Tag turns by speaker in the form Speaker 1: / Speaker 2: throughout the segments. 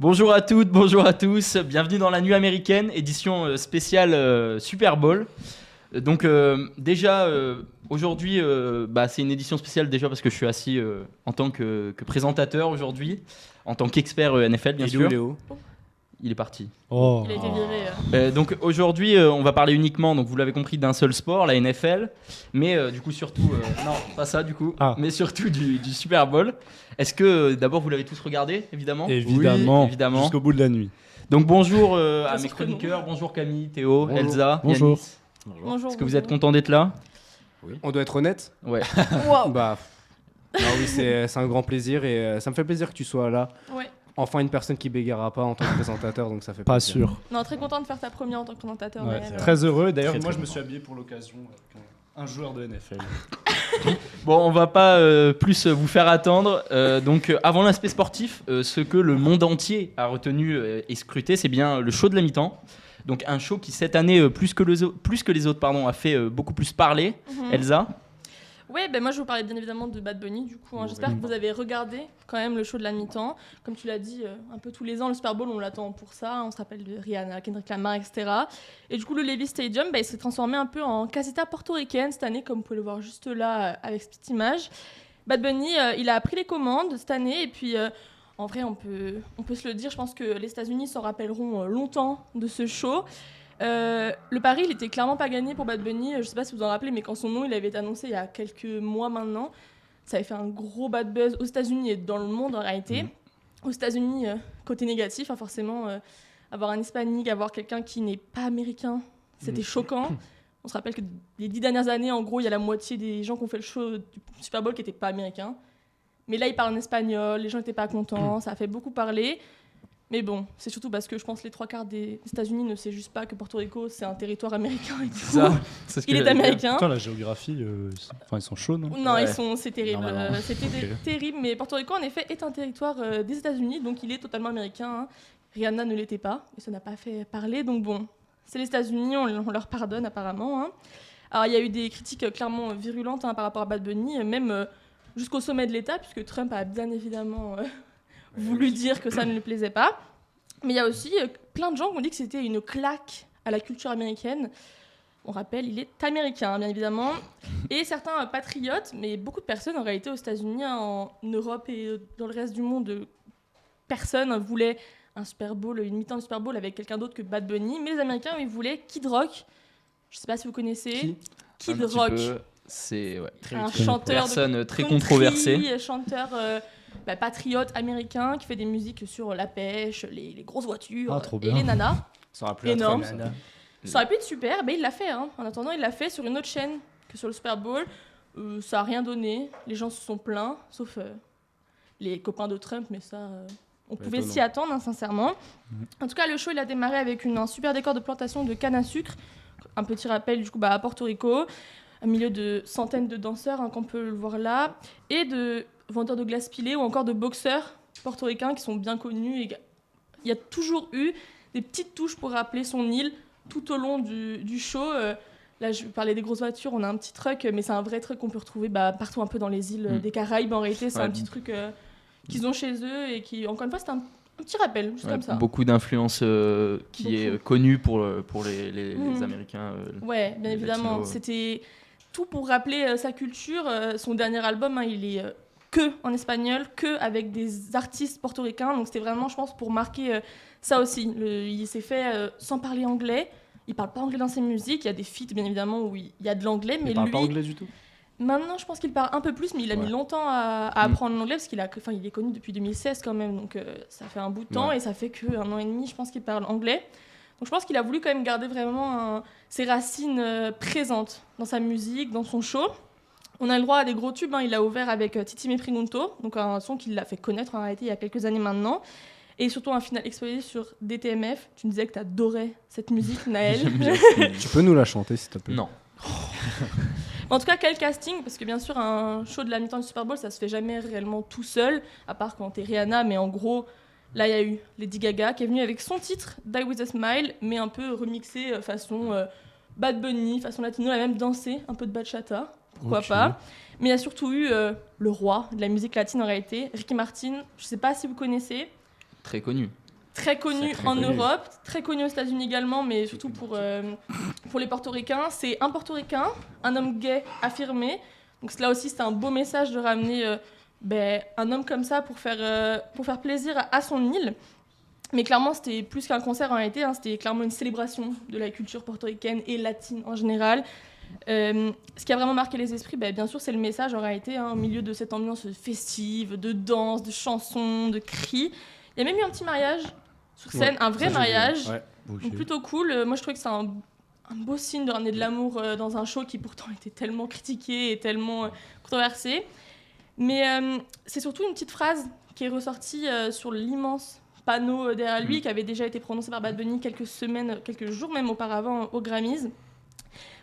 Speaker 1: Bonjour à toutes, bonjour à tous, bienvenue dans la nuit américaine, édition spéciale Super Bowl. Aujourd'hui, c'est une édition spéciale déjà parce que je suis assis en tant que présentateur aujourd'hui, en tant qu'expert NFL bien sûr.
Speaker 2: Léo.
Speaker 1: Il est parti.
Speaker 3: Oh.
Speaker 4: Il a été viré.
Speaker 1: Donc aujourd'hui, on va parler uniquement, donc vous l'avez compris, d'un seul sport, la NFL, mais du coup surtout, non, pas ça du coup, mais surtout du Super Bowl. Est-ce que d'abord vous l'avez tous regardé, évidemment ?
Speaker 3: Évidemment,
Speaker 1: Oui, évidemment.
Speaker 3: jusqu'au bout de la nuit.
Speaker 1: Donc bonjour à
Speaker 4: sûr
Speaker 1: mes
Speaker 4: que
Speaker 1: chroniqueurs, bonjour Camille, Théo,
Speaker 2: Bonjour.
Speaker 1: Elsa,
Speaker 3: Bonjour.
Speaker 1: Yanis.
Speaker 4: Bonjour.
Speaker 1: Est-ce que vous êtes contents d'être là ?
Speaker 2: On doit être honnête.
Speaker 1: Ouais.
Speaker 4: Wow.
Speaker 2: Oui, c'est un grand plaisir et ça me fait plaisir que tu sois là.
Speaker 4: Ouais.
Speaker 2: Enfin, une personne qui bégaiera pas en tant que présentateur, donc ça fait
Speaker 3: Pas
Speaker 2: plaisir.
Speaker 3: sûr.
Speaker 4: Non, très content de faire ta première en tant que présentateur.
Speaker 3: Ouais,
Speaker 4: mais,
Speaker 3: très heureux. D'ailleurs,
Speaker 2: Très,
Speaker 3: moi,
Speaker 2: très
Speaker 3: je me suis habillé pour l'occasion avec un joueur de NFL.
Speaker 1: Bon, on va pas plus vous faire attendre. Avant l'aspect sportif, ce que le monde entier a retenu et scruté, c'est bien le show de la mi-temps. Donc un show qui cette année, plus que les autres, a fait beaucoup plus parler.
Speaker 4: Mhm.
Speaker 1: Elsa ?
Speaker 4: Ouais, moi je vous parlais bien évidemment de Bad Bunny du coup. J'espère que vous avez regardé quand même le show de la mi-temps. Comme tu l'as dit, un peu tous les ans, le Super Bowl, on l'attend pour ça. On se rappelle de Rihanna, Kendrick Lamar, etc. Et du coup, le Levi's Stadium, il s'est transformé un peu en casita portoricaine cette année, comme vous pouvez le voir juste là avec cette petite image. Bad Bunny, il a pris les commandes cette année et puis... en vrai, on peut se le dire, je pense que les États-Unis s'en rappelleront longtemps de ce show. Le pari, il était clairement pas gagné pour Bad Bunny. Je sais pas si vous en rappelez, mais quand son nom il avait été annoncé il y a quelques mois maintenant, ça avait fait un gros bad buzz aux États-Unis et dans le monde en réalité. Aux États-Unis, côté négatif, forcément, avoir un hispanique, avoir quelqu'un qui n'est pas américain, c'était choquant. On se rappelle que les 10 dernières années, en gros, il y a la moitié des gens qui ont fait le show du Super Bowl qui n'étaient pas américains. Mais là, il parle en espagnol, les gens n'étaient pas contents, ça a fait beaucoup parler. Mais bon, c'est surtout parce que je pense que les 3/4 des États-Unis ne savent juste pas que Porto Rico, c'est un territoire américain. Et du coup,
Speaker 1: C'est ce que
Speaker 4: il est
Speaker 1: j'allais dire.
Speaker 4: américain.
Speaker 3: Putain, la géographie, ils sont chauds, non?
Speaker 4: Non,
Speaker 1: Ouais.
Speaker 4: c'est terrible.
Speaker 3: Normalement.
Speaker 4: C'était terrible. Mais Porto Rico, en effet, est un territoire des États-Unis, donc il est totalement américain. Hein. Rihanna ne l'était pas, et ça n'a pas fait parler. Donc bon, c'est les États-Unis, on leur pardonne apparemment. Hein. Alors il y a eu des critiques clairement virulentes par rapport à Bad Bunny, même jusqu'au sommet de l'État, puisque Trump a bien évidemment voulu dire que ça ne lui plaisait pas. Mais il y a aussi plein de gens qui ont dit que c'était une claque à la culture américaine. On rappelle, il est américain, bien évidemment. Et certains patriotes, mais beaucoup de personnes en réalité aux États-Unis, en Europe et dans le reste du monde, personne voulait un Super Bowl, une mi-temps de Super Bowl avec quelqu'un d'autre que Bad Bunny. Mais les Américains, ils voulaient Kid Rock. Je ne sais pas si vous connaissez. Kid
Speaker 1: Un petit
Speaker 4: Rock.
Speaker 1: peu. C'est
Speaker 4: Un chanteur
Speaker 1: personne
Speaker 4: de
Speaker 1: très
Speaker 4: country,
Speaker 1: controversée.
Speaker 4: chanteur patriote américain qui fait des musiques sur la pêche, les grosses voitures
Speaker 3: trop
Speaker 4: et
Speaker 3: bien.
Speaker 4: les nanas.
Speaker 2: Ça aura plus
Speaker 4: Énorme.
Speaker 2: à Trump, ça.
Speaker 4: Ça aurait pu être super, mais il l'a fait. Hein. En attendant, il l'a fait sur une autre chaîne que sur le Super Bowl. Ça n'a rien donné. Les gens se sont plaints, sauf les copains de Trump, mais ça, on pouvait
Speaker 2: Étonnant.
Speaker 4: s'y attendre, hein, sincèrement. En tout cas, le show, il a démarré avec un super décor de plantation de canne à sucre. Un petit rappel, du coup, à Porto Rico, au milieu de centaines de danseurs, qu'on peut le voir là, et de vendeurs de glace pilée ou encore de boxeurs portoricains qui sont bien connus. Et il y a toujours eu des petites touches pour rappeler son île tout au long du show. Là, je parlais des grosses voitures, on a un petit truck, mais c'est un vrai truc qu'on peut retrouver partout un peu dans les îles des Caraïbes. En réalité, c'est un petit truc qu'ils ont chez eux et qui, encore une fois, c'est un petit rappel, juste comme ça.
Speaker 1: Beaucoup d'influence qui est connue pour les
Speaker 4: Mhm.
Speaker 1: Américains.
Speaker 4: Ouais, bien
Speaker 1: les
Speaker 4: évidemment.
Speaker 1: latinos.
Speaker 4: C'était tout pour rappeler sa culture. Son dernier album, hein, il est que en espagnol, que avec des artistes portoricains. Donc c'était vraiment, je pense, pour marquer ça aussi. Il s'est fait sans parler anglais. Il parle pas anglais dans ses musiques. Il y a des feats, bien évidemment, où il y a de l'anglais. Mais
Speaker 2: Il parle
Speaker 4: lui,
Speaker 2: pas anglais du tout.
Speaker 4: maintenant, je pense qu'il parle un peu plus, mais il a mis longtemps à apprendre l'anglais parce qu'il il est connu depuis 2016 quand même. Donc ça fait un bout de temps et ça fait qu'un an et demi, je pense qu'il parle anglais. Donc je pense qu'il a voulu quand même garder vraiment ses racines présentes dans sa musique, dans son show. On a le droit à des gros tubes. Hein. Il a ouvert avec Titi Me Pregunto, donc un son qui l'a fait connaître en réalité il y a quelques années maintenant. Et surtout un final explosé sur DTMF. Tu me disais que tu adorais cette musique, Naël.
Speaker 1: J'aime bien.
Speaker 2: Tu peux nous la chanter, s'il te plaît?
Speaker 1: Non.
Speaker 4: En tout cas, quel casting, parce que bien sûr, un show de la mi-temps du Super Bowl, ça se fait jamais réellement tout seul, à part quand t'es Rihanna, mais en gros, là, il y a eu Lady Gaga qui est venue avec son titre, Die With A Smile, mais un peu remixé façon Bad Bunny, façon latino, elle a même dansé un peu de bachata, pourquoi pas. Mais il y a surtout eu le roi de la musique latine en réalité, Ricky Martin, je sais pas si vous connaissez.
Speaker 1: Très connu.
Speaker 4: très connu
Speaker 2: très
Speaker 4: en
Speaker 2: connu.
Speaker 4: Europe, très connu aux États-Unis également, mais surtout pour les portoricains. C'est un portoricain, un homme gay affirmé. Donc là aussi, c'est un beau message de ramener un homme comme ça pour faire plaisir à son île. Mais clairement, c'était plus qu'un concert en réalité, hein, c'était clairement une célébration de la culture portoricaine et latine en général. Ce qui a vraiment marqué les esprits, bien sûr, c'est le message en réalité, hein, au milieu de cette ambiance festive, de danse, de chansons, de cris. Il y a même eu un petit mariage sur scène, un vrai mariage, donc plutôt cool. Moi, je trouvais que c'est un beau signe de ramener de l'amour dans un show qui pourtant était tellement critiqué et tellement controversé. Mais c'est surtout une petite phrase qui est ressortie sur l'immense panneau derrière lui, qui avait déjà été prononcé par Bad Bunny quelques jours même auparavant aux Grammys,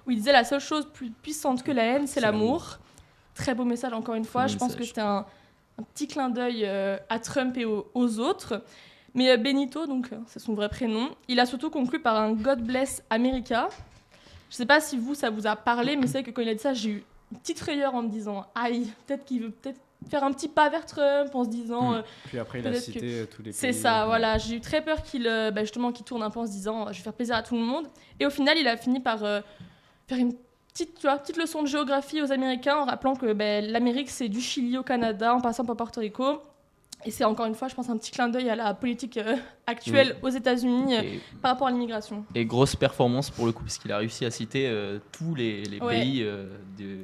Speaker 4: où il disait la seule chose plus puissante que la haine, c'est l'amour. Très beau message encore une fois. Je pense que c'était un petit clin d'œil à Trump et aux autres. Mais Benito, donc c'est son vrai prénom, il a surtout conclu par un God bless America. Je sais pas si ça vous a parlé, mais c'est que quand il a dit ça, j'ai eu une petite frayeur en me disant aïe, peut-être qu'il veut faire un petit pas vers Trump en se disant
Speaker 2: puis après il a cité tous les pays.
Speaker 4: C'est ça, voilà, j'ai eu très peur qu'il tourne un peu en se disant je vais faire plaisir à tout le monde, et au final il a fini par faire une petite leçon de géographie aux Américains en rappelant que l'Amérique c'est du Chili au Canada en passant par Porto Rico. Et c'est encore une fois, je pense, un petit clin d'œil à la politique actuelle aux États-Unis par rapport à l'immigration.
Speaker 1: Et grosse performance pour le coup, parce qu'il a réussi à citer tous les pays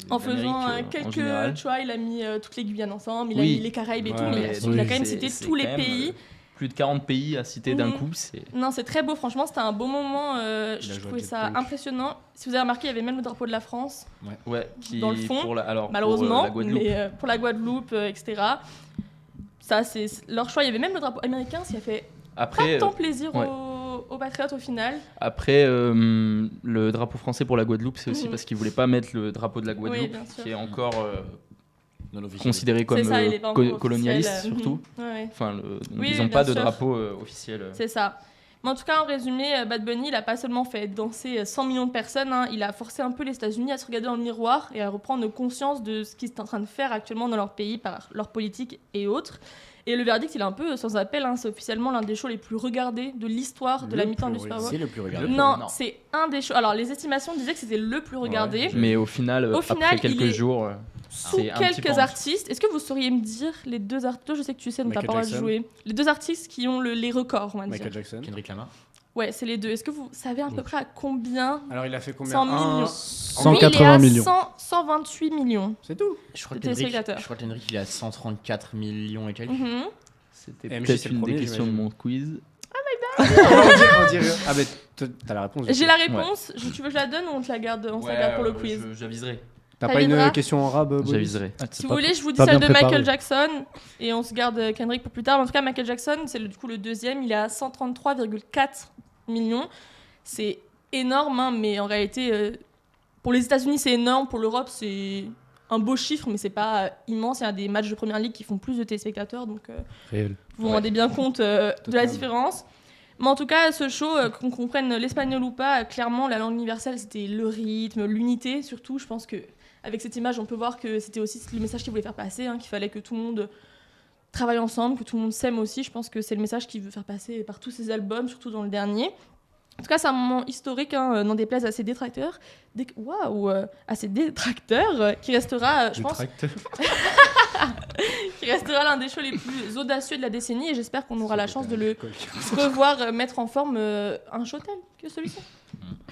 Speaker 4: en faisant
Speaker 1: en général.
Speaker 4: tu vois, il a mis toutes les Guyanes ensemble, il a mis les Caraïbes et tout, mais il a quand même cité tous les pays.
Speaker 1: Plus de 40 pays à citer d'un coup.
Speaker 4: Non, c'est très beau, franchement, c'était un beau moment. Je trouvais ça impressionnant. Si vous avez remarqué, il y avait même le drapeau de la France dans le fond, malheureusement, mais pour la Guadeloupe, etc. Ça, c'est leur choix. Il y avait même le drapeau américain, ce qui a fait pas tant plaisir aux Patriotes au final.
Speaker 1: Après, le drapeau français pour la Guadeloupe, c'est aussi parce qu'ils ne voulaient pas mettre le drapeau de la Guadeloupe, qui est encore considéré comme colonialiste, surtout. Enfin, ils n'ont pas de drapeau officiel.
Speaker 4: C'est ça. Mais en tout cas, en résumé, Bad Bunny, il n'a pas seulement fait danser 100 millions de personnes, hein, il a forcé un peu les États-Unis à se regarder dans le miroir et à reprendre conscience de ce qu'ils sont en train de faire actuellement dans leur pays par leur politique et autres. Et le verdict, il est un peu sans appel, hein, c'est officiellement l'un des shows les plus regardés de l'histoire de la mi-temps du Super Bowl.
Speaker 5: C'est le plus regardé.
Speaker 4: Non, c'est un des shows. Alors, les estimations disaient que c'était le plus regardé.
Speaker 1: Mais au final, après quelques jours...
Speaker 4: Sous quelques artistes. Est-ce que vous sauriez me dire les deux artistes, je sais que tu sais, donc t'as pas le droit de jouer, les deux artistes qui ont les records, on va dire.
Speaker 2: Michael Jackson.
Speaker 5: Kendrick Lamar.
Speaker 4: Ouais, c'est les deux. Est-ce que vous savez à peu près à combien?
Speaker 2: Alors il a fait combien?
Speaker 4: 100 millions.
Speaker 3: 180 millions.
Speaker 4: 128 millions.
Speaker 2: C'est tout.
Speaker 5: Je crois que Kendrick il est à 134 millions et quelques.
Speaker 1: C'était
Speaker 2: MJ,
Speaker 1: peut-être
Speaker 2: c'est le
Speaker 1: une des
Speaker 2: premier,
Speaker 1: questions de
Speaker 2: j'imagine.
Speaker 1: mon quiz.
Speaker 2: on dirait... Ah mais t'as la réponse.
Speaker 4: J'ai la réponse. Tu veux que je la donne ou on te la garde, on se la garde pour le quiz?
Speaker 1: J'aviserai.
Speaker 2: T'as pas une question en arabe?
Speaker 1: J'aviserai.
Speaker 4: Si vous voulez, je vous dis celle de Michael Jackson et on se garde Kendrick pour plus tard. Mais en tout cas, Michael Jackson, c'est du coup le deuxième. Il est à 133,4 millions. C'est énorme, hein, mais en réalité, pour les États-Unis, c'est énorme. Pour l'Europe, c'est un beau chiffre, mais c'est pas immense. Il y a des matchs de première ligue qui font plus de téléspectateurs, donc vous vous rendez bien compte de la différence. Mais en tout cas, ce show, qu'on comprenne l'espagnol ou pas, clairement, la langue universelle, c'était le rythme, l'unité. Surtout, je pense qu'avec cette image, on peut voir que c'était aussi le message qu'il voulait faire passer, hein, qu'il fallait que tout le monde travaille ensemble, que tout le monde s'aime aussi. Je pense que c'est le message qu'il veut faire passer par tous ses albums, surtout dans le dernier. En tout cas, c'est un moment historique, hein, n'en déplaise à ses détracteurs. À ses détracteurs, qui restera, je pense, qui restera l'un des shows les plus audacieux de la décennie. Et j'espère qu'on aura la chance de le revoir mettre en forme un show tel que celui-ci.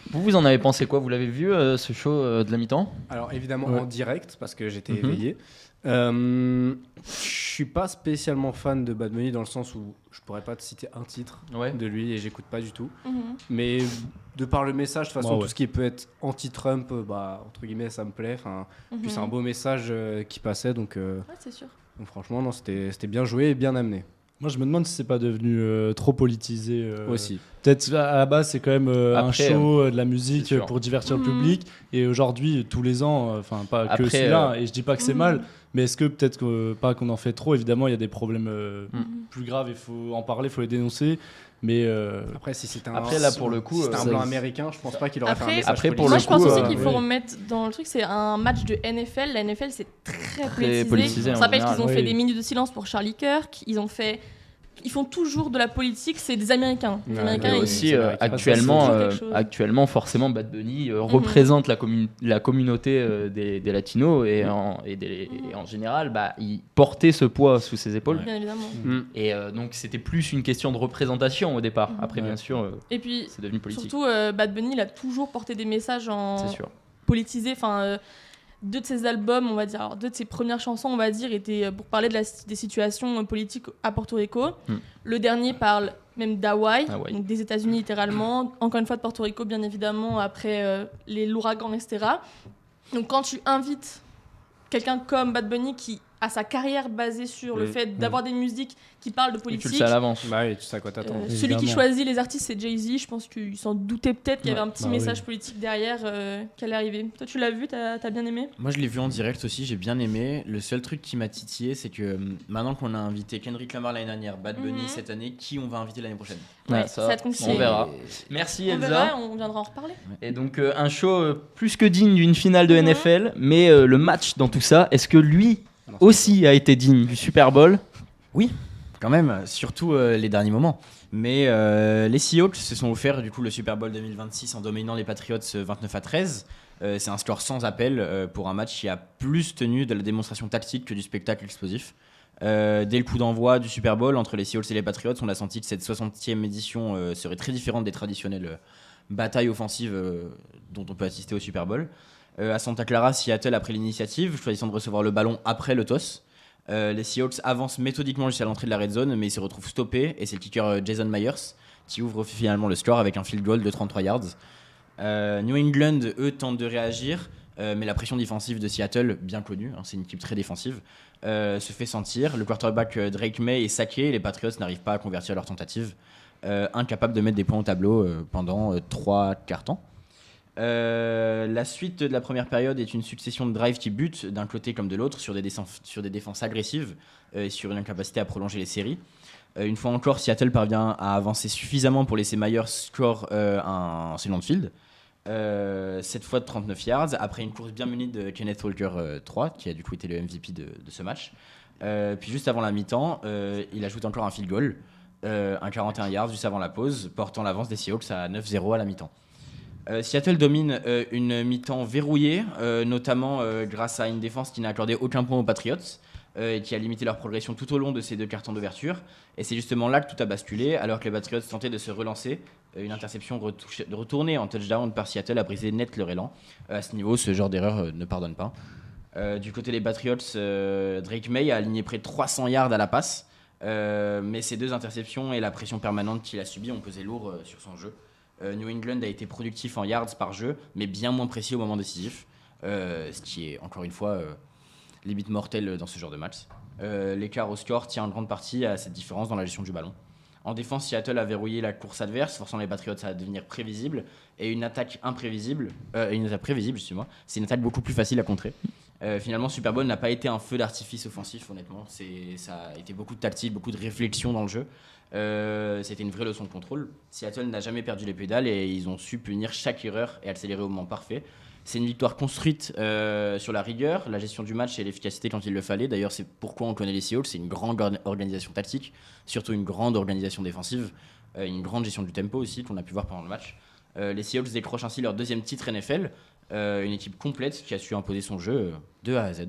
Speaker 1: Vous en avez pensé quoi? Vous l'avez vu, ce show de la mi-temps?
Speaker 2: Alors évidemment en direct, parce que j'étais éveillé. Je suis pas spécialement fan de Bad Bunny dans le sens où je pourrais pas te citer un titre de lui et j'écoute pas du tout. Mais de par le message, de toute façon, tout ce qui peut être anti-Trump, entre guillemets, ça me plaît. Puis c'est un beau message qui passait, donc,
Speaker 4: c'est sûr.
Speaker 2: Donc franchement, non, c'était bien joué et bien amené.
Speaker 3: Moi, je me demande si c'est pas devenu trop politisé.
Speaker 2: Aussi.
Speaker 3: Peut-être à la base, c'est quand même un show, de la musique pour divertir le public. Et aujourd'hui, tous les ans, enfin pas que celui-là, et je dis pas que c'est mal, mais est-ce que peut-être pas qu'on en fait trop? Évidemment, il y a des problèmes plus graves, il faut en parler, il faut les dénoncer. Mais
Speaker 2: après, si c'était
Speaker 1: là, pour le coup,
Speaker 2: si c'était un blanc américain, je pense pas qu'il aurait fait un message
Speaker 1: après,
Speaker 2: politique.
Speaker 4: Moi, je pense aussi qu'il faut remettre dans le truc, c'est un match de NFL. La NFL, c'est très politisé. On se rappelle qu'ils ont fait des minutes de silence pour Charlie Kirk. Ils ont fait ils font toujours de la politique, c'est des Américains. Les Américains,
Speaker 1: et aussi, actuellement, forcément, Bad Bunny représente la communauté des latinos et en général, il portait ce poids sous ses épaules.
Speaker 4: Bien évidemment.
Speaker 1: Et donc, c'était plus une question de représentation au départ. Après, bien sûr,
Speaker 4: et puis,
Speaker 1: c'est devenu politique.
Speaker 4: Surtout, Bad Bunny, il a toujours porté des messages politisés. Enfin, deux de ses albums, on va dire, alors deux de ses premières chansons, on va dire, étaient pour parler des situations politiques à Porto Rico. Le dernier parle même d'Hawaï, donc des États-Unis littéralement, encore une fois de Porto Rico bien évidemment, après l'ouragan, etc. Donc quand tu invites quelqu'un comme Bad Bunny qui a sa carrière basée sur le fait d'avoir des musiques qui parlent de politique.
Speaker 1: Tu le sais à l'avance.
Speaker 2: Bah oui, tu sais à quoi t'attends.
Speaker 4: Celui qui choisit les artistes, c'est Jay-Z. Je pense qu'il s'en doutait peut-être qu'il y avait un petit message politique derrière qui allait arriver. Toi, tu l'as vu, t'as bien aimé ?
Speaker 5: Moi, je l'ai vu en direct aussi, j'ai bien aimé. Le seul truc qui m'a titillé, c'est que maintenant qu'on a invité Kendrick Lamar l'année dernière, Bad Bunny cette année, qui on va inviter l'année prochaine ?
Speaker 1: Ça on verra. Merci Elsa.
Speaker 4: On verra, on viendra en reparler.
Speaker 1: Et donc, un show plus que digne d'une finale de NFL, mais le match dans tout ça, est-ce que lui aussi a été digne du Super Bowl ?
Speaker 5: Oui, quand même, surtout les derniers moments. Mais les Seahawks se sont offerts du coup le Super Bowl 2026 en dominant les Patriots 29-13. C'est un score sans appel pour un match qui a plus tenu de la démonstration tactique que du spectacle explosif. Dès le coup d'envoi du Super Bowl entre les Seahawks et les Patriots, on a senti que cette 60e édition serait très différente des traditionnelles batailles offensives dont on peut assister au Super Bowl. À Santa Clara, Seattle a pris l'initiative, choisissant de recevoir le ballon après le toss. Les Seahawks avancent méthodiquement jusqu'à l'entrée de la red zone, mais ils se retrouvent stoppés et c'est le kicker Jason Myers qui ouvre finalement le score avec un field goal de 33 yards. New England, eux, tentent de réagir, mais la pression défensive de Seattle, bien connue, c'est une équipe très défensive, se fait sentir. Le quarterback Drake May est saqué et les Patriots n'arrivent pas à convertir leur tentative, incapables de mettre des points au tableau pendant 3 quarts temps. La suite de la première période est une succession de drives qui butent d'un côté comme de l'autre sur des défenses agressives et sur une incapacité à prolonger les séries. Une fois encore, Seattle parvient à avancer suffisamment pour laisser Myers score un long de field. Cette fois de 39 yards après une course bien munie de Kenneth Walker 3 qui a du coup été le MVP de ce match. Puis juste avant la mi-temps, il ajoute encore un field goal, un 41 yards juste avant la pause, portant l'avance des Seahawks à 9-0 à la mi-temps. Seattle domine une mi-temps verrouillée, notamment grâce à une défense qui n'a accordé aucun point aux Patriots et qui a limité leur progression tout au long de ces 2 quarts temps d'ouverture. Et c'est justement là que tout a basculé, alors que les Patriots tentaient de se relancer. Une interception retournée en touchdown par Seattle a brisé net leur élan. À ce niveau, ce genre d'erreur ne pardonne pas. Du côté des Patriots, Drake May a aligné près de 300 yards à la passe, mais ces 2 interceptions et la pression permanente qu'il a subie ont pesé lourd sur son jeu. New England a été productif en yards par jeu, mais bien moins précis au moment décisif, ce qui est encore une fois limite mortel dans ce genre de match. L'écart au score tient en grande partie à cette différence dans la gestion du ballon. En défense, Seattle a verrouillé la course adverse, forçant les Patriots à devenir prévisibles, et une attaque prévisible, c'est une attaque beaucoup plus facile à contrer. Finalement, Super Bowl n'a pas été un feu d'artifice offensif, honnêtement. Ça a été beaucoup de tactique, beaucoup de réflexion dans le jeu. C'était une vraie leçon de contrôle. Seattle n'a jamais perdu les pédales et ils ont su punir chaque erreur et accélérer au moment parfait. C'est une victoire construite sur la rigueur, la gestion du match et l'efficacité quand il le fallait. D'ailleurs, c'est pourquoi on connaît les Seahawks. C'est une grande organisation tactique, surtout une grande organisation défensive, une grande gestion du tempo aussi qu'on a pu voir pendant le match. Les Seahawks décrochent ainsi leur 2e titre NFL, une équipe complète qui a su imposer son jeu de A à Z.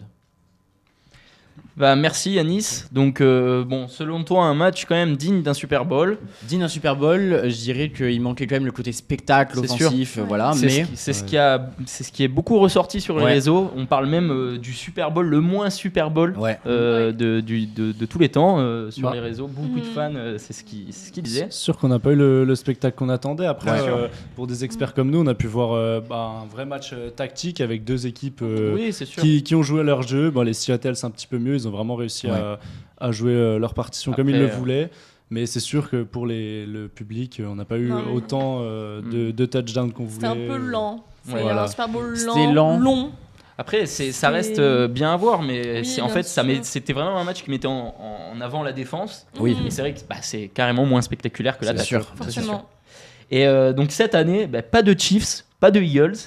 Speaker 1: Merci Yanis. Donc selon toi, un match quand même digne d'un Super Bowl.
Speaker 5: Digne d'un Super Bowl, je dirais qu'il manquait quand même le côté spectacle offensif, voilà.
Speaker 1: C'est ce qui est beaucoup ressorti sur les réseaux. On parle même du Super Bowl, le moins Super Bowl de tous les temps sur les réseaux. Beaucoup de fans, c'est ce qu'ils disaient.
Speaker 3: C'est sûr qu'on n'a pas eu le spectacle qu'on attendait. Après, pour des experts comme nous, on a pu voir un vrai match tactique avec 2 équipes qui ont joué à leur jeu. Les Seattle, c'est un petit peu mieux, ils ont vraiment réussi à jouer leur partition comme ils le voulaient, mais c'est sûr que pour le public, on n'a pas eu autant de touchdowns qu'on voulait.
Speaker 4: C'était un peu lent. Un Super Bowl long.
Speaker 1: Après, ça reste bien à voir, mais c'était vraiment un match qui mettait en avant la défense.
Speaker 5: Oui.
Speaker 1: Et c'est vrai que c'est carrément moins spectaculaire que l'attaque.
Speaker 5: C'est sûr.
Speaker 1: Et donc cette année, pas de Chiefs, pas de Eagles,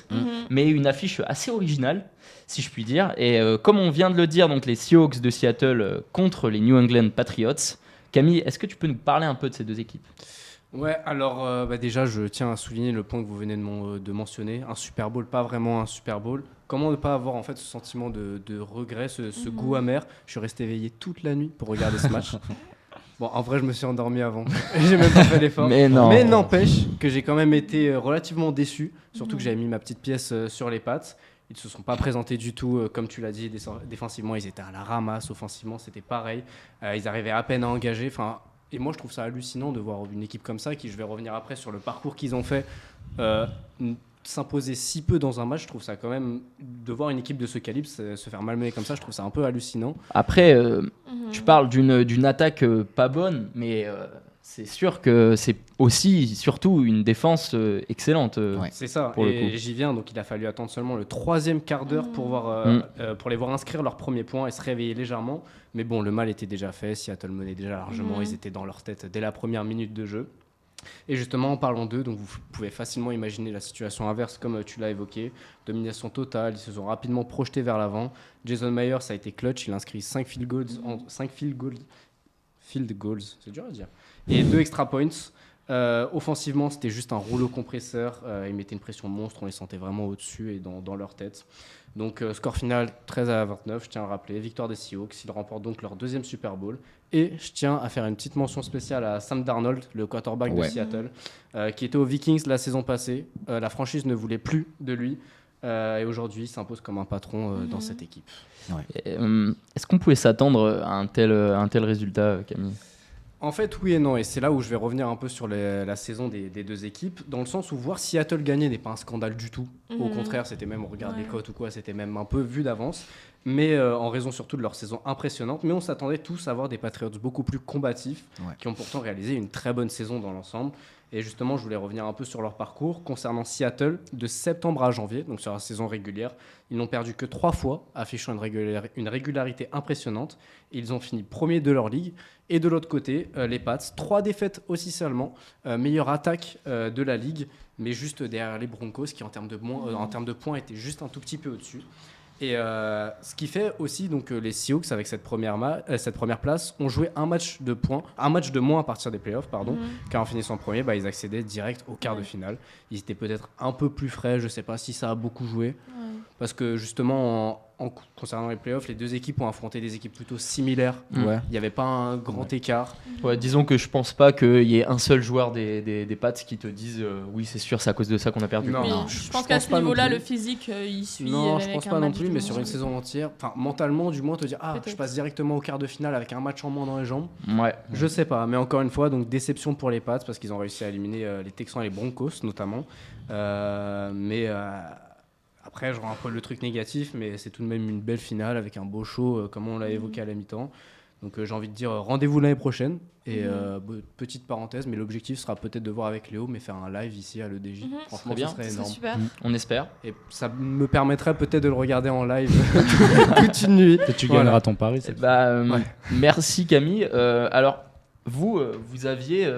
Speaker 1: mais une affiche assez originale, si je puis dire. Et comme on vient de le dire, donc les Seahawks de Seattle contre les New England Patriots, Camille, est-ce que tu peux nous parler un peu de ces deux équipes ?
Speaker 2: Ouais, alors déjà, je tiens à souligner le point que vous venez de mentionner. Un Super Bowl, pas vraiment un Super Bowl. Comment ne pas avoir en fait ce sentiment de regret, ce goût amer ? Je suis resté éveillé toute la nuit pour regarder ce match. Bon, en vrai, je me suis endormi avant. J'ai même pas fait l'effort.
Speaker 1: Mais
Speaker 2: n'empêche que j'ai quand même été relativement déçu. Surtout que j'avais mis ma petite pièce sur les pattes. Ils ne se sont pas présentés du tout, comme tu l'as dit. Défensivement, ils étaient à la ramasse. Offensivement, c'était pareil. Ils arrivaient à peine à engager. Et moi, je trouve ça hallucinant de voir une équipe comme ça, qui, je vais revenir après sur le parcours qu'ils ont fait, s'imposer si peu dans un match. Je trouve ça quand même, de voir une équipe de ce calibre se faire malmener comme ça, je trouve ça un peu hallucinant.
Speaker 1: Après, tu parles d'une attaque pas bonne, mais c'est sûr que c'est aussi, surtout, une défense excellente.
Speaker 2: C'est ça,
Speaker 1: pour le coup.
Speaker 2: Et j'y viens, donc il a fallu attendre seulement le 3e quart d'heure pour les voir inscrire leur premier point et se réveiller légèrement. Mais bon, le mal était déjà fait, Seattle menait déjà largement, ils étaient dans leur tête dès la première minute de jeu. Et justement, en parlant d'eux, donc vous pouvez facilement imaginer la situation inverse comme tu l'as évoqué. Domination totale, ils se sont rapidement projetés vers l'avant. Jason Myers a été clutch, il a inscrit 5 field goals, c'est dur à dire, et 2 extra points. Offensivement, c'était juste un rouleau compresseur. Ils mettaient une pression monstre, on les sentait vraiment au-dessus et dans leur tête. Donc score final 13-29, je tiens à rappeler, victoire des Seahawks, ils remportent donc leur 2e Super Bowl. Et je tiens à faire une petite mention spéciale à Sam Darnold, le quarterback de Seattle, qui était aux Vikings la saison passée. La franchise ne voulait plus de lui. Et aujourd'hui, il s'impose comme un patron dans cette équipe.
Speaker 1: Est-ce qu'on pouvait s'attendre à un tel résultat, Camille ?
Speaker 2: En fait, oui et non, et c'est là où je vais revenir un peu sur la saison des deux équipes, dans le sens où voir Seattle gagner n'est pas un scandale du tout. Au contraire, c'était même, on regarde les cotes ou quoi, c'était même un peu vu d'avance, mais en raison surtout de leur saison impressionnante. Mais on s'attendait tous à voir des Patriots beaucoup plus combatifs, qui ont pourtant réalisé une très bonne saison dans l'ensemble. Et justement, je voulais revenir un peu sur leur parcours. Concernant Seattle, de septembre à janvier, donc sur la saison régulière, ils n'ont perdu que 3 fois, affichant une régularité impressionnante. Ils ont fini premier de leur ligue. Et de l'autre côté, les Pats, 3 défaites aussi seulement, meilleure attaque de la ligue, mais juste derrière les Broncos, qui en termes de points étaient juste un tout petit peu au-dessus. Et ce qui fait aussi donc les Seahawks avec cette première place ont joué un match de moins à partir des playoffs, car en finissant premier, ils accédaient direct au quart de finale. Ils étaient peut-être un peu plus frais, je sais pas si ça a beaucoup joué, parce que justement concernant les playoffs, les deux équipes ont affronté des équipes plutôt similaires. Il n'y avait pas un grand écart.
Speaker 1: Disons que je pense pas qu'il y ait un seul joueur des Pats qui te dise oui, c'est sûr, c'est à cause de ça qu'on a perdu.
Speaker 4: Non, je pense qu'à ce niveau-là, le physique, il suit.
Speaker 2: Non, je pense pas non plus, mais sur une saison entière, mentalement, du moins, te dire je passe directement au quart de finale avec un match en moins dans les jambes. Je sais pas, mais encore une fois, donc déception pour les Pats parce qu'ils ont réussi à éliminer les Texans et les Broncos notamment. Après, je rends un peu le truc négatif, mais c'est tout de même une belle finale avec un beau show, comme on l'a évoqué à la mi-temps. Donc j'ai envie de dire rendez-vous l'année prochaine. Et petite parenthèse, mais l'objectif sera peut-être de voir avec Léo, mais faire un live ici à l'EDJ. Franchement,
Speaker 1: bien,
Speaker 2: ça serait énorme.
Speaker 4: Super.
Speaker 1: On espère.
Speaker 2: Et ça me permettrait peut-être de le regarder en live toute une nuit.
Speaker 3: Peut-être tu gagneras ton pari.
Speaker 1: Merci Camille. Alors, vous aviez...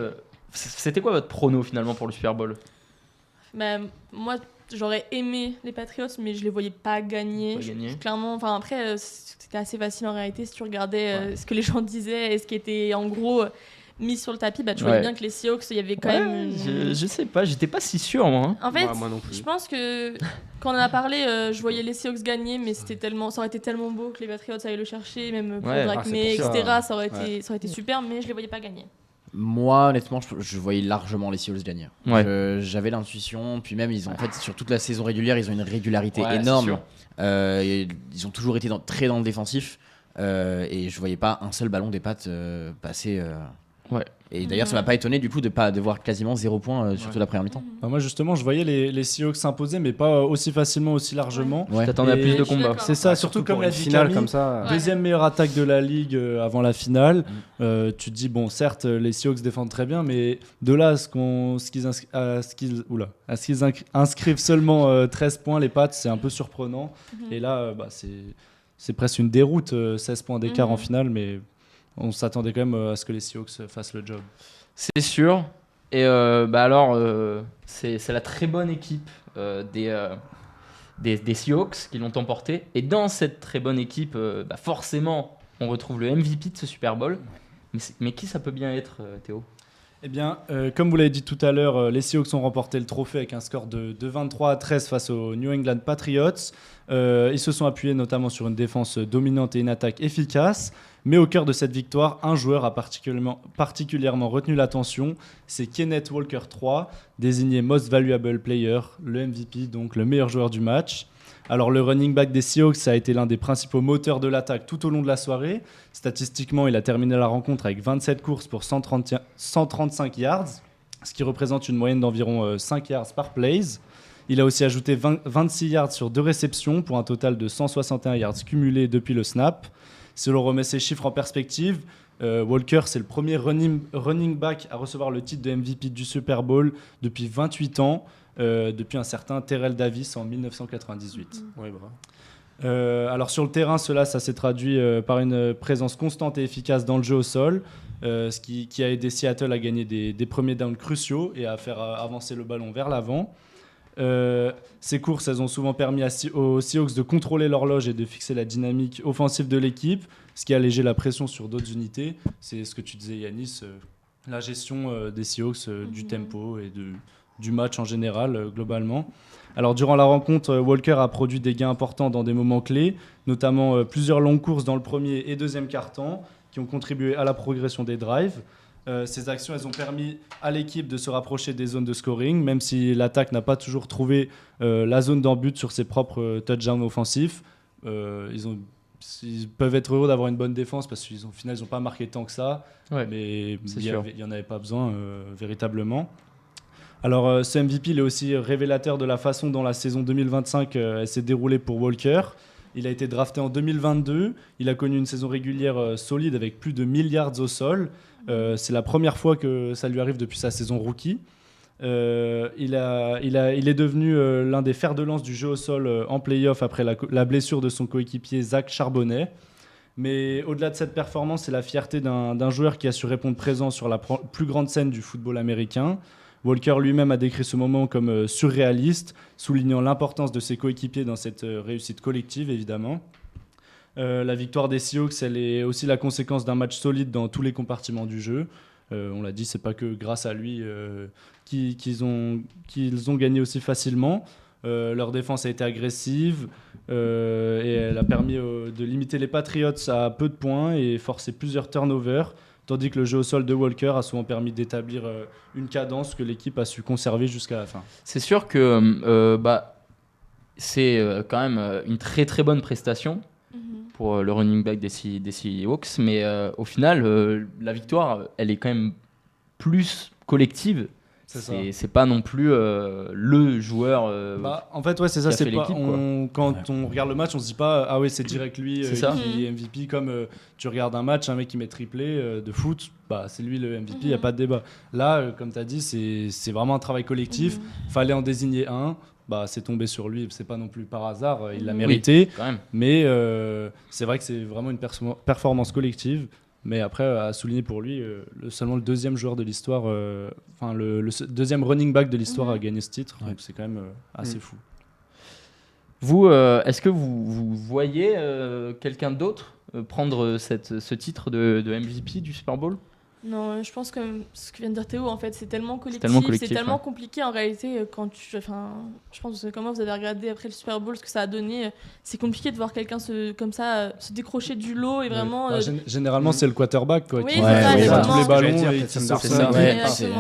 Speaker 1: c'était quoi votre prono finalement pour le Super Bowl ?
Speaker 4: Moi, j'aurais aimé les Patriots, mais je les voyais pas gagner. Clairement, après, c'était assez facile en réalité si tu regardais ce que les gens disaient et ce qui était en gros mis sur le tapis. Tu voyais bien que les Seahawks, il y avait quand même.
Speaker 1: Je sais pas, j'étais pas si sûr moi.
Speaker 4: En fait,
Speaker 2: moi non plus.
Speaker 4: Je pense que quand on en a parlé, je voyais les Seahawks gagner, mais ça aurait été tellement beau que les Patriots allaient le chercher, même pour Drake May, etc. Ça aurait été super, mais je les voyais pas gagner.
Speaker 5: Moi, honnêtement, je voyais largement les Seahawks gagner. J'avais l'intuition, puis même, en fait, sur toute la saison régulière, ils ont une régularité énorme. Ils ont toujours été très dans le défensif. Et je voyais pas un seul ballon des Pats passer. Et d'ailleurs, ça m'a pas étonné du coup de voir quasiment 0 points sur toute la première mi-temps.
Speaker 3: Moi, justement, je voyais les Seahawks s'imposer, mais pas aussi facilement, aussi largement.
Speaker 1: T'attendais à plus de combats.
Speaker 3: C'est ça, surtout comme la finale comme ça. Deuxième meilleure attaque de la ligue avant la finale. Tu te dis bon, certes, les Seahawks défendent très bien, mais de là à ce qu'ils inscrivent seulement 13 points, les Pats, c'est un peu surprenant. Et là, c'est presque une déroute, 16 points d'écart en finale, mais on s'attendait quand même à ce que les Seahawks fassent le job.
Speaker 1: C'est sûr. Et alors, c'est la très bonne équipe des Seahawks qui l'ont emporté. Et dans cette très bonne équipe, forcément, on retrouve le MVP de ce Super Bowl. Mais qui ça peut bien être, Théo ?
Speaker 3: Eh bien, comme vous l'avez dit tout à l'heure, les Seahawks ont remporté le trophée avec un score de 23-13 face aux New England Patriots. Ils se sont appuyés notamment sur une défense dominante et une attaque efficace. Mais au cœur de cette victoire, un joueur a particulièrement retenu l'attention. C'est Kenneth Walker III, désigné Most Valuable Player, le MVP, donc le meilleur joueur du match. Alors le running back des Seahawks, ça a été l'un des principaux moteurs de l'attaque tout au long de la soirée. Statistiquement, il a terminé la rencontre avec 27 courses pour 135 yards, ce qui représente une moyenne d'environ 5 yards par plays. Il a aussi ajouté 26 yards sur 2 réceptions pour un total de 161 yards cumulés depuis le snap. Si l'on remet ces chiffres en perspective, Walker, c'est le premier running back à recevoir le titre de MVP du Super Bowl depuis 28 ans. Depuis un certain Terrell Davis en 1998.
Speaker 2: Ouais, bravo.
Speaker 3: Alors sur le terrain, ça s'est traduit par une présence constante et efficace dans le jeu au sol, ce qui a aidé Seattle à gagner des premiers downs cruciaux et à faire avancer le ballon vers l'avant. Ces courses, elles ont souvent permis aux Seahawks de contrôler l'horloge et de fixer la dynamique offensive de l'équipe, ce qui a allégé la pression sur d'autres unités. C'est ce que tu disais, Yanis, la gestion des Seahawks, du tempo et du match en général, globalement. Alors, durant la rencontre, Walker a produit des gains importants dans des moments clés, notamment plusieurs longues courses dans le premier et deuxième quart-temps, qui ont contribué à la progression des drives. Ces actions, elles ont permis à l'équipe de se rapprocher des zones de scoring, même si l'attaque n'a pas toujours trouvé la zone d'en-but sur ses propres touchdowns offensifs. Ils peuvent être heureux d'avoir une bonne défense parce qu'au final, ils n'ont pas marqué tant que ça, mais il n'y en avait pas besoin véritablement. Alors, ce MVP, il est aussi révélateur de la façon dont la saison 2025 elle s'est déroulée pour Walker. Il a été drafté en 2022. Il a connu une saison régulière solide avec plus de 1000 yards au sol. C'est la première fois que ça lui arrive depuis sa saison rookie. Il est devenu l'un des fers de lance du jeu au sol en play-off après la blessure de son coéquipier Zach Charbonnet. Mais au-delà de cette performance, c'est la fierté d'un joueur qui a su répondre présent sur la plus grande scène du football américain. Walker lui-même a décrit ce moment comme surréaliste, soulignant l'importance de ses coéquipiers dans cette réussite collective, évidemment. La victoire des Seahawks, elle est aussi la conséquence d'un match solide dans tous les compartiments du jeu. On l'a dit, c'est pas que grâce à lui qu'ils ont gagné aussi facilement. Leur défense a été agressive et elle a permis de limiter les Patriots à peu de points et forcer plusieurs turnovers. Tandis que le jeu au sol de Walker a souvent permis d'établir une cadence que l'équipe a su conserver jusqu'à la fin.
Speaker 1: C'est sûr que c'est quand même une très très bonne prestation pour le running back des Seahawks, mais au final, la victoire, elle est quand même plus collective. C'est pas non plus le joueur.
Speaker 3: En fait, ouais, c'est ça. C'est pas, quand on regarde le match, on se dit pas ah ouais, c'est direct lui qui est MVP. Comme tu regardes un match, un mec qui met triplé de foot, c'est lui le MVP. Il y a pas de débat. Là, comme tu as dit, c'est vraiment un travail collectif. Fallait en désigner un. C'est tombé sur lui. C'est pas non plus par hasard. Il l'a mérité.
Speaker 1: Quand même.
Speaker 3: Mais c'est vrai que c'est vraiment une performance collective. Mais après, à souligner pour lui, seulement le deuxième joueur de l'histoire, le deuxième running back de l'histoire à gagner ce titre. Donc c'est quand même assez fou.
Speaker 1: Vous, est-ce que vous voyez quelqu'un d'autre prendre ce titre de MVP du Super Bowl ?
Speaker 4: Non, je pense que ce que vient de dire Théo, en fait, c'est tellement collectif, c'est tellement compliqué en réalité. Je pense que comment vous avez regardé après le Super Bowl ce que ça a donné, c'est compliqué de voir quelqu'un se décrocher du lot et vraiment.
Speaker 3: Généralement, c'est le quarterback qui
Speaker 4: fait tous
Speaker 3: les ballons et qui sort ça.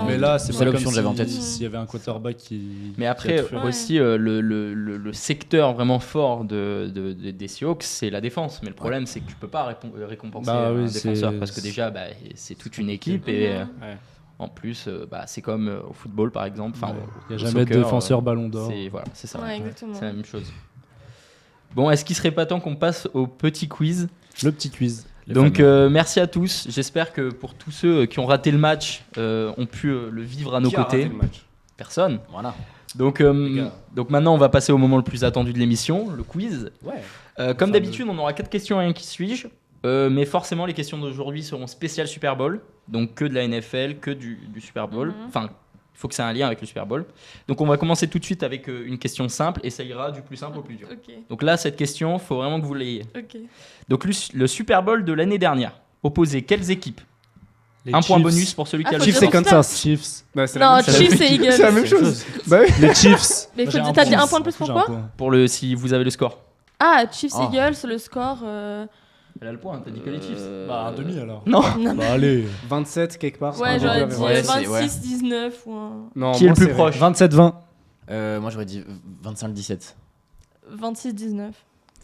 Speaker 3: Mais là, c'est pas
Speaker 5: l'option que j'avais en tête.
Speaker 3: S'il y avait un quarterback qui.
Speaker 1: Mais après aussi, le secteur vraiment fort des Seahawks, c'est la défense. Mais le problème, c'est que tu peux pas récompenser un défenseur parce que déjà, c'est toute une équipe et en plus c'est comme au football par exemple,
Speaker 3: il n'y a jamais de défenseur ballon d'or,
Speaker 1: c'est ça,
Speaker 4: c'est
Speaker 1: la même chose. Bon, est-ce qu'il serait pas temps qu'on passe au petit quiz?
Speaker 3: Le petit quiz.
Speaker 1: Donc merci à tous, j'espère que pour tous ceux qui ont raté le match ont pu le vivre à nos côtés.
Speaker 2: Raté le match?
Speaker 1: Personne. Voilà. Donc maintenant on va passer au moment le plus attendu de l'émission, le quiz. Comme d'habitude on aura 4 questions à un qui suis-je. Mais forcément, les questions d'aujourd'hui seront spéciales Super Bowl, donc que de la NFL, que du Super Bowl. Enfin, il faut que ça ait un lien avec le Super Bowl. Donc, on va commencer tout de suite avec une question simple et ça ira du plus simple au plus dur.
Speaker 4: Okay.
Speaker 1: Donc là, cette question, il faut vraiment que vous l'ayez.
Speaker 4: Okay.
Speaker 1: Donc, le Super Bowl de l'année dernière opposait quelles équipes? Un point bonus pour celui qui a le
Speaker 2: Chiefs et Kansas.
Speaker 3: Chiefs.
Speaker 4: Non, Chiefs et Eagles.
Speaker 2: C'est la même chose. Bah oui.
Speaker 3: Les Chiefs.
Speaker 4: Mais t'as dit un point de plus, pourquoi?
Speaker 1: Pour si vous avez le score.
Speaker 4: Ah, Chiefs Eagles, le score.
Speaker 1: Elle a le point, t'as dit que les Chiefs.
Speaker 3: Bah, un demi alors.
Speaker 1: Non.
Speaker 3: Bah, allez.
Speaker 2: 27 quelque part.
Speaker 4: Ouais, j'aurais dit
Speaker 5: Ouais,
Speaker 4: 26-19 ou un.
Speaker 2: Non,
Speaker 1: Qui est le plus
Speaker 2: serré.
Speaker 1: proche?
Speaker 3: 27-20.
Speaker 5: Moi j'aurais dit 25-17.
Speaker 4: 26-19.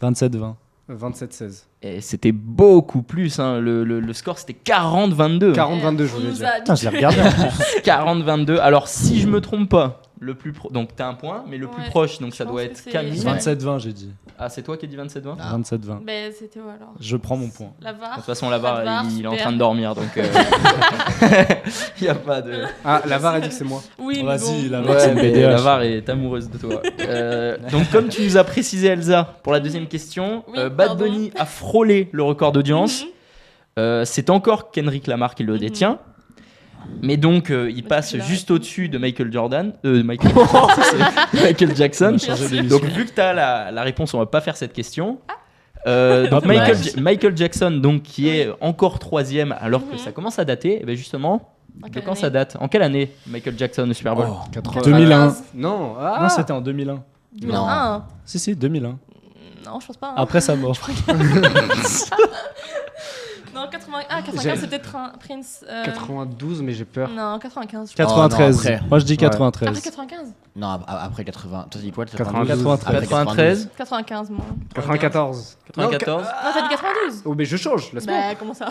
Speaker 3: 27-20.
Speaker 2: 27-16.
Speaker 1: Et c'était beaucoup plus. Hein. Le score c'était 40-22.
Speaker 2: 40-22, je voulais dire.
Speaker 3: Putain, je l'ai regardé.
Speaker 1: 40-22. Alors si je me trompe pas, le plus donc t'as un point, mais le plus
Speaker 4: Ouais.
Speaker 1: proche, donc ça
Speaker 4: Je
Speaker 1: doit
Speaker 4: pense
Speaker 1: être
Speaker 4: que
Speaker 1: Camille.
Speaker 4: c'est-
Speaker 3: 27-20, j'ai dit.
Speaker 1: Ah, c'est toi qui as dit 27-20
Speaker 3: 27-20.
Speaker 4: Ben, c'était où alors?
Speaker 3: Je prends mon point.
Speaker 4: La VAR.
Speaker 1: De toute façon, la VAR,
Speaker 4: Pas de VAR,
Speaker 1: il est en
Speaker 4: super.
Speaker 1: train de dormir, donc il y a pas de.
Speaker 2: Ah, la VAR a dit que c'est moi.
Speaker 4: Oui, mais
Speaker 3: Vas-y,
Speaker 4: bon.
Speaker 3: la
Speaker 1: Ouais,
Speaker 3: VAR, c'est
Speaker 1: mais
Speaker 3: BDH.
Speaker 1: la VAR est amoureuse de toi. Donc, comme tu nous as précisé, Elsa, pour la deuxième question,
Speaker 4: Oui,
Speaker 1: Bad
Speaker 4: pardon.
Speaker 1: Bunny a frôlé le record d'audience. C'est encore Kendrick Lamar qui le détient. Mais donc, il passe
Speaker 4: tu l'as
Speaker 1: juste
Speaker 4: raison.
Speaker 1: au-dessus de Michael Jordan. Michael Jackson. Donc, vu que tu as la réponse, on va pas faire cette question. Donc
Speaker 3: Dommage.
Speaker 1: Michael Jackson, donc, qui est encore troisième alors que ça commence à dater, et ben justement,
Speaker 4: En
Speaker 1: de
Speaker 4: quelle
Speaker 1: quand
Speaker 4: année?
Speaker 1: ça date? En quelle année Michael Jackson au Super Bowl?
Speaker 3: 2001.
Speaker 2: Non,
Speaker 3: Non, c'était en 2001.
Speaker 4: 2001.
Speaker 3: Si, 2001.
Speaker 4: Non, je pense pas. hein.
Speaker 3: Après sa mort.
Speaker 4: Non, 95, c'est peut-être un Prince.
Speaker 2: 92, mais j'ai peur.
Speaker 4: Non, 95. je pense.
Speaker 3: 93.
Speaker 5: après.
Speaker 3: Moi, je dis
Speaker 2: Ouais.
Speaker 3: 93.
Speaker 4: Après 95?
Speaker 5: Non, après 80. Toi, t'as dit quoi?
Speaker 2: 92.
Speaker 5: Après
Speaker 1: 93,
Speaker 4: 95, moi.
Speaker 2: 94.
Speaker 1: 94.
Speaker 4: Non, t'as dit 92?
Speaker 2: Oh, mais je change, laisse-moi.
Speaker 4: Bah, comment ça?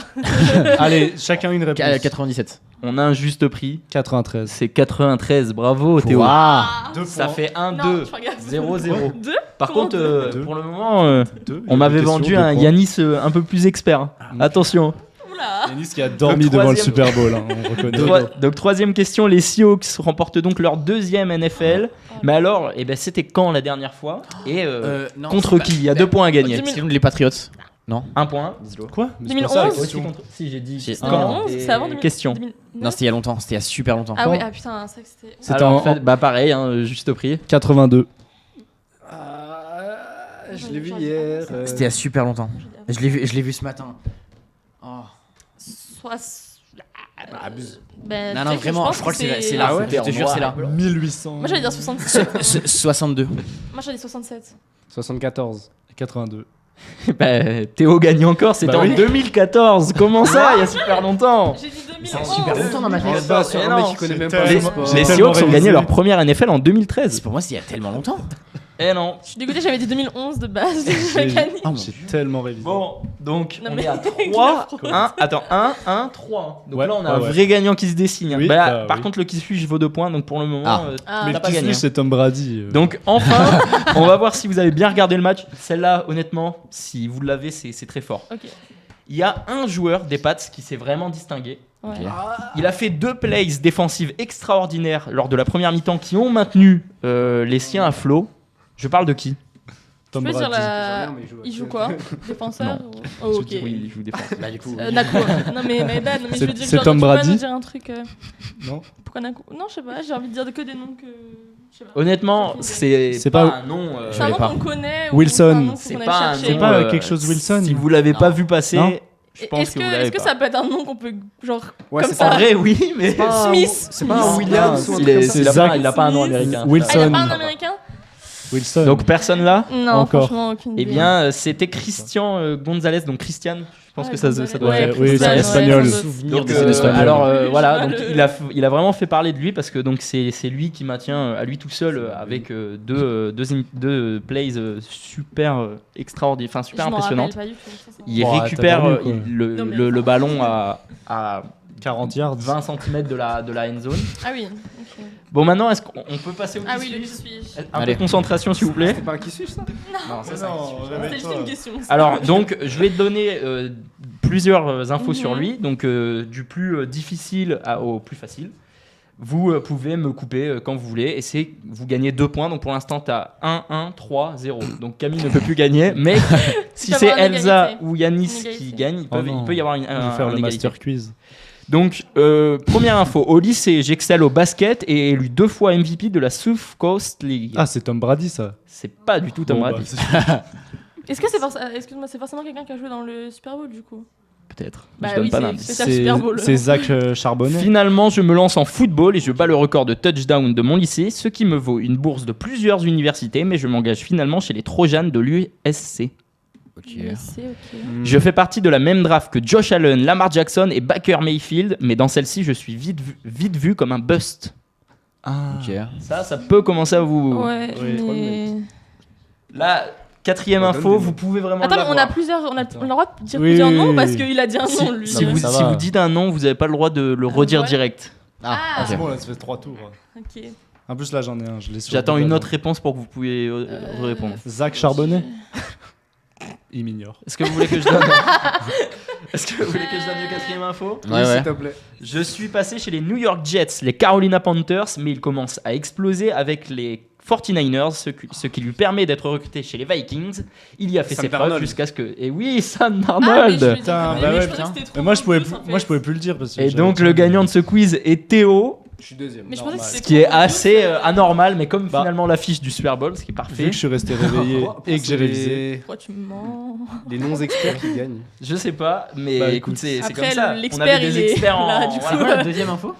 Speaker 3: Allez, chacun une réponse.
Speaker 5: 97.
Speaker 1: On a un juste prix.
Speaker 3: 93.
Speaker 1: C'est 93. Bravo Théo.
Speaker 5: Waouh.
Speaker 1: Ça fait 1,
Speaker 4: Non,
Speaker 1: 2,
Speaker 4: je regarde.
Speaker 1: 0, 0.
Speaker 4: 2?
Speaker 1: Par
Speaker 4: Comment
Speaker 1: contre,
Speaker 3: deux
Speaker 1: pour le moment,
Speaker 3: Deux.
Speaker 1: on m'avait vendu un Yanis un peu plus expert. Attention.
Speaker 4: Oula.
Speaker 3: Yanis qui a dormi
Speaker 1: Le
Speaker 3: devant le
Speaker 1: troisième-
Speaker 3: Super Bowl, hein, on reconnaît.
Speaker 1: Donc troisième question, les Seahawks remportent donc leur deuxième NFL. Mais alors, ben, c'était quand la dernière fois? Et
Speaker 5: Non,
Speaker 1: contre qui? Il y a 2 points à gagner.
Speaker 4: 2000.
Speaker 5: C'est les Patriots. Non.
Speaker 1: 1 point.
Speaker 3: Quoi? Mais c'est
Speaker 4: 2011?
Speaker 3: pas ça, la
Speaker 1: Aussi
Speaker 3: question.
Speaker 1: si j'ai dit
Speaker 5: C'est
Speaker 1: quand
Speaker 4: 2011?
Speaker 1: et
Speaker 4: C'est avant 2000.
Speaker 1: question.
Speaker 4: 2009?
Speaker 5: Non, c'était il y a longtemps. C'était il y a super longtemps.
Speaker 4: Ah oui, ah putain, c'est vrai que c'était.
Speaker 3: C'était
Speaker 1: Alors,
Speaker 3: en-
Speaker 1: en fait, bah pareil, hein, juste au prix.
Speaker 3: 82.
Speaker 2: Je l'ai vu hier.
Speaker 5: C'était il y a super longtemps. Je l'ai vu ce matin. Oh.
Speaker 4: Ben,
Speaker 5: Non,
Speaker 4: tu
Speaker 5: non,
Speaker 4: sais que
Speaker 5: vraiment,
Speaker 4: pense
Speaker 5: je crois que c'est
Speaker 4: c'est-
Speaker 5: là.
Speaker 1: Ah ouais,
Speaker 5: Je te jure, c'est là.
Speaker 3: 1800.
Speaker 4: Moi j'allais dire 67.
Speaker 5: 62.
Speaker 4: Moi j'allais dire 67.
Speaker 2: 74.
Speaker 3: 82.
Speaker 1: Bah, Théo gagne encore, c'était
Speaker 3: Bah
Speaker 1: en
Speaker 3: oui.
Speaker 1: 2014. Comment ça? Il y a super longtemps.
Speaker 4: J'ai dit 2011.
Speaker 5: C'est super longtemps dans ma
Speaker 2: On
Speaker 5: vie.
Speaker 2: se base sur
Speaker 1: Eh
Speaker 2: un
Speaker 1: non,
Speaker 2: mec qui connaît même
Speaker 3: c'est
Speaker 2: pas le
Speaker 3: tellement-
Speaker 2: sport.
Speaker 1: Les
Speaker 3: tellement
Speaker 1: Seahawks ont gagné
Speaker 3: révisé.
Speaker 1: leur première NFL en 2013.
Speaker 5: Pour moi, c'est il y a tellement longtemps.
Speaker 1: Eh non.
Speaker 4: Je suis dégoûtée, j'avais dit 2011 de base. J'ai
Speaker 3: J'ai-
Speaker 4: gagné.
Speaker 5: Ah, mon
Speaker 3: J'ai
Speaker 5: Dieu.
Speaker 3: tellement révisé.
Speaker 1: Bon, donc
Speaker 4: Non,
Speaker 1: on
Speaker 4: mais-
Speaker 1: est à 3, 1, attends, 1, 1, 3. Donc
Speaker 3: Ouais,
Speaker 1: là, on a un
Speaker 3: ouais.
Speaker 1: vrai gagnant qui se dessine.
Speaker 3: Oui,
Speaker 1: Bah,
Speaker 3: bah,
Speaker 1: par
Speaker 3: oui.
Speaker 1: contre, le qui suit, je vaut 2 points. Donc pour le moment,
Speaker 5: Ah.
Speaker 4: Ah,
Speaker 3: Mais
Speaker 1: t'as
Speaker 3: le
Speaker 1: pas
Speaker 3: qui
Speaker 1: gagné.
Speaker 3: suit, c'est Tom Brady.
Speaker 1: Donc enfin, on va voir si vous avez bien regardé le match. Celle-là, honnêtement, si vous l'avez, c'est très fort.
Speaker 4: Ok.
Speaker 1: Il y a un joueur des Pats qui s'est vraiment distingué.
Speaker 4: Ouais.
Speaker 5: Ok.
Speaker 1: Il a fait 2 plays défensives extraordinaires lors de la première mi-temps qui ont maintenu les siens à flot. Je parle de qui?
Speaker 3: Tom
Speaker 4: Tu peux dire
Speaker 3: Brady.
Speaker 4: la.
Speaker 2: Mais il joue à
Speaker 4: Il joue
Speaker 2: quel-
Speaker 4: quoi? Défenseur ou- Oh, ok.
Speaker 1: Oui, il joue défense.
Speaker 5: Bah, du coup.
Speaker 4: Naku. Non mais my bad, non, mais je
Speaker 3: C'est-
Speaker 4: veux dire,
Speaker 3: c'est
Speaker 4: genre,
Speaker 3: Tom
Speaker 4: tu peux pas
Speaker 3: Brady
Speaker 4: nous dire un truc.
Speaker 3: Non.
Speaker 4: Pourquoi Naku? Non, je sais pas, j'ai envie de dire que des noms que. Je sais pas.
Speaker 1: Honnêtement, c'est
Speaker 3: C'est
Speaker 1: pas
Speaker 3: pas-
Speaker 1: un nom.
Speaker 4: C'est un nom
Speaker 5: pas.
Speaker 4: qu'on connaît. ou
Speaker 3: Wilson.
Speaker 4: c'est un nom qu'on
Speaker 1: C'est
Speaker 4: aille
Speaker 1: pas un
Speaker 4: chercher.
Speaker 3: C'est
Speaker 1: nom,
Speaker 3: pas quelque chose Wilson.
Speaker 1: Si vous l'avez
Speaker 5: Non.
Speaker 1: pas vu passer,
Speaker 3: Non.
Speaker 1: je pense
Speaker 4: Est-ce
Speaker 1: que vous l'avez
Speaker 4: est-ce que
Speaker 1: pas.
Speaker 4: ça peut être un nom qu'on peut genre
Speaker 2: Ouais,
Speaker 4: comme
Speaker 2: c'est
Speaker 4: ça?
Speaker 1: En vrai, oui, mais
Speaker 2: pas un-
Speaker 4: Smith.
Speaker 2: C'est pas un
Speaker 4: Smith.
Speaker 2: Williams ou un
Speaker 1: il
Speaker 2: truc comme
Speaker 1: est-
Speaker 2: ça.
Speaker 1: il a
Speaker 3: Zach
Speaker 1: pas- il a pas un nom
Speaker 4: Smith.
Speaker 1: américain.
Speaker 4: Ah, il
Speaker 3: Wilson.
Speaker 4: a pas un américain?
Speaker 3: Wilson.
Speaker 1: Donc personne là.
Speaker 4: Non,
Speaker 3: Encore.
Speaker 4: franchement, aucune
Speaker 1: Eh
Speaker 4: idée.
Speaker 1: bien, c'était Christian Gonzalez, donc Christian. Je pense
Speaker 4: Ouais,
Speaker 1: que ça
Speaker 4: Gonzalez.
Speaker 1: doit
Speaker 4: Ouais,
Speaker 1: être.
Speaker 3: oui,
Speaker 4: Christian,
Speaker 3: c'est espagnol.
Speaker 4: sans doute.
Speaker 5: Souvenir
Speaker 1: Donc,
Speaker 5: des années espagnoles.
Speaker 1: alors
Speaker 4: Oui,
Speaker 1: voilà,
Speaker 4: je
Speaker 1: donc
Speaker 4: vois
Speaker 1: il a vraiment fait parler de lui parce que donc c'est lui qui maintient à lui tout seul avec deux plays super extraordinaires, enfin super
Speaker 4: Je m'en
Speaker 1: impressionnantes.
Speaker 4: rappelle pas du tout, ça, ça.
Speaker 1: Il
Speaker 3: Bon,
Speaker 1: récupère
Speaker 3: t'as dormi, quoi.
Speaker 4: Non, mais-
Speaker 1: le ballon à
Speaker 3: 40 yards.
Speaker 1: 20 cm de la end zone.
Speaker 4: Ah oui. ok.
Speaker 1: Bon, maintenant, est-ce qu'on peut passer au
Speaker 4: Ah
Speaker 1: qui
Speaker 4: oui, le
Speaker 1: suit
Speaker 4: qui suis.
Speaker 1: Un
Speaker 5: Allez.
Speaker 1: peu de concentration, s'il vous plaît.
Speaker 2: C'était pas un qui suit ça
Speaker 1: Non, c'est ça.
Speaker 4: C'était juste une question.
Speaker 1: Alors, donc, je vais te donner plusieurs infos sur
Speaker 4: Mhm.
Speaker 1: lui, donc du plus difficile au plus facile. Vous pouvez me couper quand vous voulez, et vous gagnez 2 points. Donc pour l'instant, tu as 1, 1, 3, 0. Donc Camille ne peut plus gagner, mais si
Speaker 4: peut
Speaker 1: c'est
Speaker 4: avoir une
Speaker 1: Elsa
Speaker 4: égalité.
Speaker 1: ou Yanis
Speaker 4: Une égalité.
Speaker 1: qui gagne,
Speaker 3: Oh non.
Speaker 1: il peut y avoir
Speaker 3: On va
Speaker 1: un
Speaker 3: faire le
Speaker 1: égalité.
Speaker 3: master quiz.
Speaker 1: Donc, première info, au lycée, j'excelle au basket et élu 2 fois MVP de la South Coast League.
Speaker 3: Ah, c'est Tom Brady, ça.
Speaker 1: C'est pas du tout Tom
Speaker 3: Bon, bah,
Speaker 1: Brady.
Speaker 4: Est-ce que c'est excuse-moi, c'est forcément quelqu'un qui a joué dans le Super Bowl du coup?
Speaker 1: Peut-être.
Speaker 4: Bah
Speaker 1: je donne
Speaker 4: oui,
Speaker 1: pas d'indice.
Speaker 4: c'est ça le Super Bowl.
Speaker 3: C'est Zach Charbonnet.
Speaker 1: Finalement, je me lance en football et je bats le record de touchdown de mon lycée, ce qui me vaut une bourse de plusieurs universités, mais je m'engage finalement chez les Trojans de l'USC. Je fais partie de la même draft que Josh Allen, Lamar Jackson et Baker Mayfield, mais dans celle-ci, je suis vite vu comme un bust. Ça peut commencer à vous...
Speaker 4: Ouais, mais...
Speaker 1: Là, quatrième info, vous pouvez vraiment
Speaker 4: Attends, on a le droit de dire plusieurs noms parce qu'il a dit un nom, lui.
Speaker 1: Si vous dites un nom, vous n'avez pas le droit de le redire direct.
Speaker 3: C'est bon, là, ça fait 3 tours.
Speaker 4: Ok.
Speaker 3: En plus, là, j'en ai un.
Speaker 1: J'attends une autre réponse pour que vous puissiez répondre.
Speaker 3: Zach Charbonnet. Il m'ignore.
Speaker 1: Est-ce que vous voulez que je donne une quatrième info?
Speaker 5: Ouais.
Speaker 2: S'il te plaît.
Speaker 1: Je suis passé chez les New York Jets, les Carolina Panthers, mais il commence à exploser avec les 49ers, ce qui lui permet d'être recruté chez les Vikings. Il y a fait ses preuves jusqu'à ce que... Et oui, Sam Darnold.
Speaker 3: Moi, je pouvais plus le dire. Parce que
Speaker 1: et donc, le gagnant de ce quiz est Théo.
Speaker 2: Je suis deuxième.
Speaker 4: Mais je pensais que
Speaker 1: ce qui est assez anormal, mais comme finalement l'affiche du Super Bowl, ce qui est parfait.
Speaker 3: Vu que je suis resté réveillé et que j'ai révisé.
Speaker 4: Pourquoi tu mens?
Speaker 2: Les non-experts qui gagnent.
Speaker 1: Je sais pas, mais écoute, c'est comme ça.
Speaker 4: On avait des experts en...
Speaker 5: Là, la deuxième info.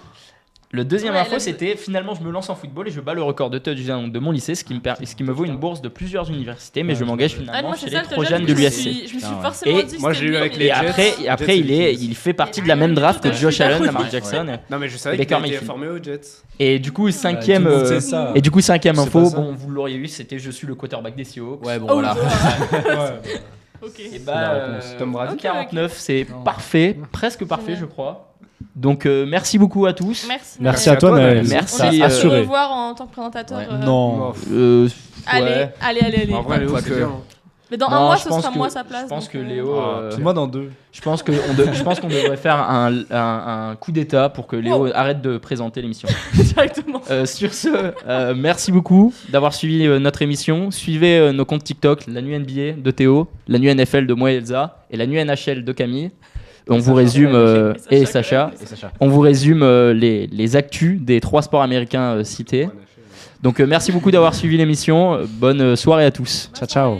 Speaker 1: Le deuxième info, c'était finalement je me lance en football et je bats le record de touchdown de mon lycée, ce qui me vaut une bourse de plusieurs universités, mais je m'engage finalement chez les Trojans de l'USC.
Speaker 4: Je me suis forcément dit.
Speaker 2: Moi j'ai eu avec les
Speaker 1: Jets. Et après, il fait partie de la même draft que Josh Allen, Lamar Jackson.
Speaker 2: Non mais je savais qu'il était formé aux Jets.
Speaker 1: Et du coup, cinquième info, bon, vous l'auriez eu, c'était je suis le quarterback des Seahawks.
Speaker 5: Ouais, bon voilà.
Speaker 4: Ok.
Speaker 1: Et bah,
Speaker 2: Tom Brady.
Speaker 1: 49, c'est parfait, presque parfait, je crois. Donc merci beaucoup à tous.
Speaker 3: Merci à toi, Naël.
Speaker 1: Merci.
Speaker 4: On espère te revoir en tant que présentateur.
Speaker 3: Non.
Speaker 4: Allez.
Speaker 2: En vrai, Léo, c'est bien.
Speaker 4: Mais dans un mois, ce sera moi sa place.
Speaker 1: Je pense que Léo.
Speaker 3: Moi dans 2.
Speaker 1: Je pense qu'on devrait faire un coup d'état pour que Léo arrête de présenter l'émission.
Speaker 4: Directement.
Speaker 1: Sur ce, merci beaucoup d'avoir suivi notre émission. Suivez nos comptes TikTok, la nuit NBA de Théo, la nuit NFL de moi et Elsa et la nuit NHL de Camille. On vous résume et Sacha. On vous résume les actus des 3 sports américains cités. Donc merci beaucoup d'avoir suivi l'émission. Bonne soirée à tous.
Speaker 3: Ciao.